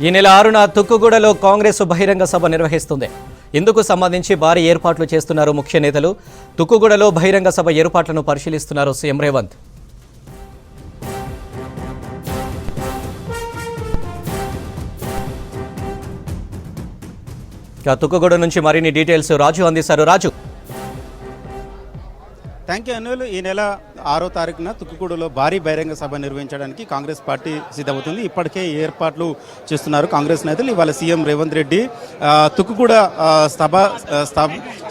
ఈ నెల 6న తుక్కుగూడలో కాంగ్రెస్ బహిరంగ సభ నిర్వహిస్తుంది. ఇందుకు సంబంధించి భారీ ఏర్పాట్లు చేస్తున్నారు ముఖ్య నేతలు. తుక్కుగూడలో బహిరంగ సభ ఏర్పాట్లను పరిశీలిస్తున్నారు సీఎం రేవంత్. తుక్కుగూడ నుంచి మరిన్ని డీటెయిల్స్ రాజు అందిస్తారు. రాజు, థ్యాంక్ యూ అనిల్. ఈ నెల 6వ తారీఖున తుక్కుగూడలో భారీ బహిరంగ సభ నిర్వహించడానికి కాంగ్రెస్ పార్టీ సిద్ధమవుతుంది. ఇప్పటికే ఏర్పాట్లు చేస్తున్నారు కాంగ్రెస్ నేతలు. ఇవాళ సీఎం రేవంత్ రెడ్డి తుక్కుగూడ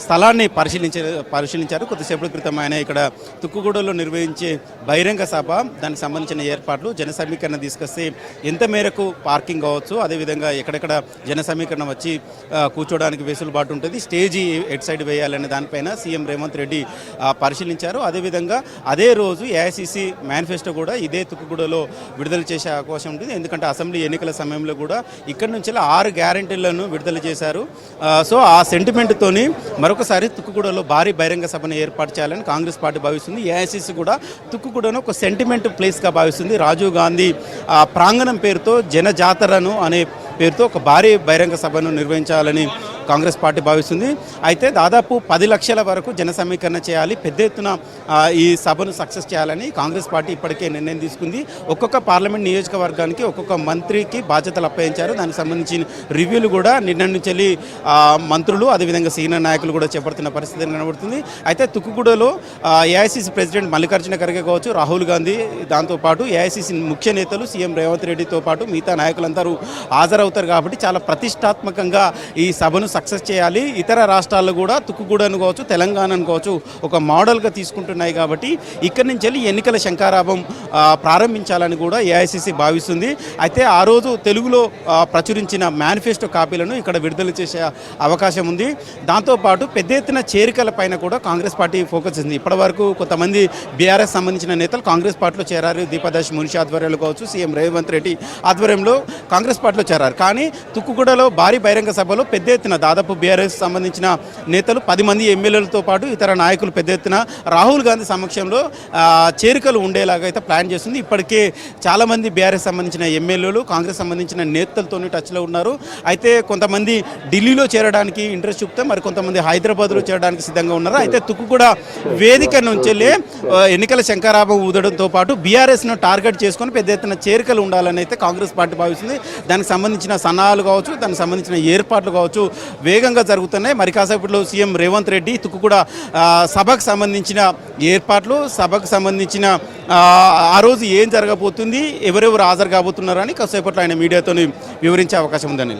స్థలాన్ని పరిశీలించారు. కొద్దిసేపటి క్రితం ఆయన ఇక్కడ తుక్కుగూడలో నిర్వహించే బహిరంగ సభ, దానికి సంబంధించిన ఏర్పాట్లు, జన సమీకరణ తీసుకొస్తే ఎంత మేరకు పార్కింగ్ కావచ్చు, అదేవిధంగా ఎక్కడెక్కడ జన సమీకరణ వచ్చి కూర్చోడానికి వెసులుబాటు ఉంటుంది, స్టేజీ ఎట్ సైడ్ వేయాలనే దానిపైన సీఎం రేవంత్ రెడ్డి పరిశీలించారు. అదేవిధంగా అదే రోజు ఏఐసిసి మేనిఫెస్టో కూడా ఇదే తుక్కుగూడలో విడుదల చేసే అవకాశం ఉంటుంది. ఎందుకంటే అసెంబ్లీ ఎన్నికల సమయంలో కూడా ఇక్కడి నుంచి 6 గ్యారంటీలను విడుదల చేశారు. సో ఆ సెంటిమెంట్తోని మరొకసారి తుక్కుగూడలో భారీ బహిరంగ సభను ఏర్పాటు చేయాలని కాంగ్రెస్ పార్టీ భావిస్తుంది. ఏఐసిసి కూడా తుక్కుగూడను ఒక సెంటిమెంట్ ప్లేస్గా భావిస్తుంది. రాజీవ్ గాంధీ ప్రాంగణం పేరుతో జనజాతరను అనే పేరుతో ఒక భారీ బహిరంగ సభను నిర్వహించాలని కాంగ్రెస్ పార్టీ భావిస్తుంది. అయితే దాదాపు 10 లక్షల వరకు జన సమీకరణ చేయాలి, పెద్ద ఎత్తున ఈ సభను సక్సెస్ చేయాలని కాంగ్రెస్ పార్టీ ఇప్పటికే నిర్ణయం తీసుకుంది. ఒక్కొక్క పార్లమెంట్ నియోజకవర్గానికి ఒక్కొక్క మంత్రికి బాధ్యతలు అప్పగించారు. దానికి సంబంధించిన రివ్యూలు కూడా నిన్న నుంచి మంత్రులు, అదేవిధంగా సీనియర్ నాయకులు కూడా చేపడుతున్న పరిస్థితి కనబడుతుంది. అయితే తుక్కుగూడలో ఏఐసిసి ప్రెసిడెంట్ మల్లికార్జున ఖర్గే కావచ్చు, రాహుల్ గాంధీ, దాంతోపాటు ఏఐసిసి ముఖ్య నేతలు సీఎం రేవంత్ రెడ్డితో పాటు మిగతా నాయకులందరూ హాజరవుతారు. కాబట్టి చాలా ప్రతిష్టాత్మకంగా ఈ సభను సక్సెస్ చేయాలి. ఇతర రాష్ట్రాల్లో కూడా తుక్కుగూడను కావచ్చు, తెలంగాణను కావచ్చు ఒక మోడల్గా తీసుకుంటున్నాయి. కాబట్టి ఇక్కడి నుంచి వెళ్ళి ఎన్నికల శంఖారావం ప్రారంభించాలని కూడా ఏఐసిసి భావిస్తుంది. అయితే ఆ రోజు తెలుగులో ప్రచురించిన మేనిఫెస్టో కాపీలను ఇక్కడ విడుదల చేసే అవకాశం ఉంది. దాంతోపాటు పెద్ద ఎత్తున చేరికల పైన కూడా కాంగ్రెస్ పార్టీ ఫోకస్ ఉంది. ఇప్పటివరకు కొంతమంది బీఆర్ఎస్ సంబంధించిన నేతలు కాంగ్రెస్ పార్టీలో చేరారు. దీపదాస్ మున్షి ఆధ్వర్యంలో కావచ్చు, సీఎం రేవంత్ రెడ్డి ఆధ్వర్యంలో కాంగ్రెస్ పార్టీలో చేరారు. కానీ తుక్కుగూడలో భారీ బహిరంగ సభలో పెద్ద ఎత్తున దాదాపు బీఆర్ఎస్ సంబంధించిన నేతలు 10 మంది ఎమ్మెల్యేలతో పాటు ఇతర నాయకులు పెద్ద ఎత్తున రాహుల్ గాంధీ సమక్షంలో చేరికలు ఉండేలాగా అయితే ప్లాన్ చేస్తుంది. ఇప్పటికే చాలామంది బీఆర్ఎస్ సంబంధించిన ఎమ్మెల్యేలు కాంగ్రెస్ సంబంధించిన నేతలతో టచ్లో ఉన్నారు. అయితే కొంతమంది ఢిల్లీలో చేరడానికి ఇంట్రెస్ట్ చూపితే మరి కొంతమంది హైదరాబాద్లో చేరడానికి సిద్ధంగా ఉన్నారు. అయితే తుక్కుగూడ వేదిక నుంచి ఎన్నికల శంఖారావం ఊదడంతో పాటు బీఆర్ఎస్ను టార్గెట్ చేసుకొని పెద్ద ఎత్తున చేరికలు ఉండాలని అయితే కాంగ్రెస్ పార్టీ భావిస్తుంది. దానికి సంబంధించిన సన్నాహాలు కావచ్చు, దానికి సంబంధించిన ఏర్పాట్లు కావచ్చు వేగంగా జరుగుతున్నాయి. మరి కాసేపట్లో సీఎం రేవంత్ రెడ్డి తుక్కుగూడ సభకు సంబంధించిన ఏర్పాట్లు, సభకు సంబంధించిన ఆ రోజు ఏం జరగబోతుంది, ఎవరెవరు హాజరు కాబోతున్నారని కాసేపట్లో ఆయన మీడియాతో వివరించే అవకాశం ఉందని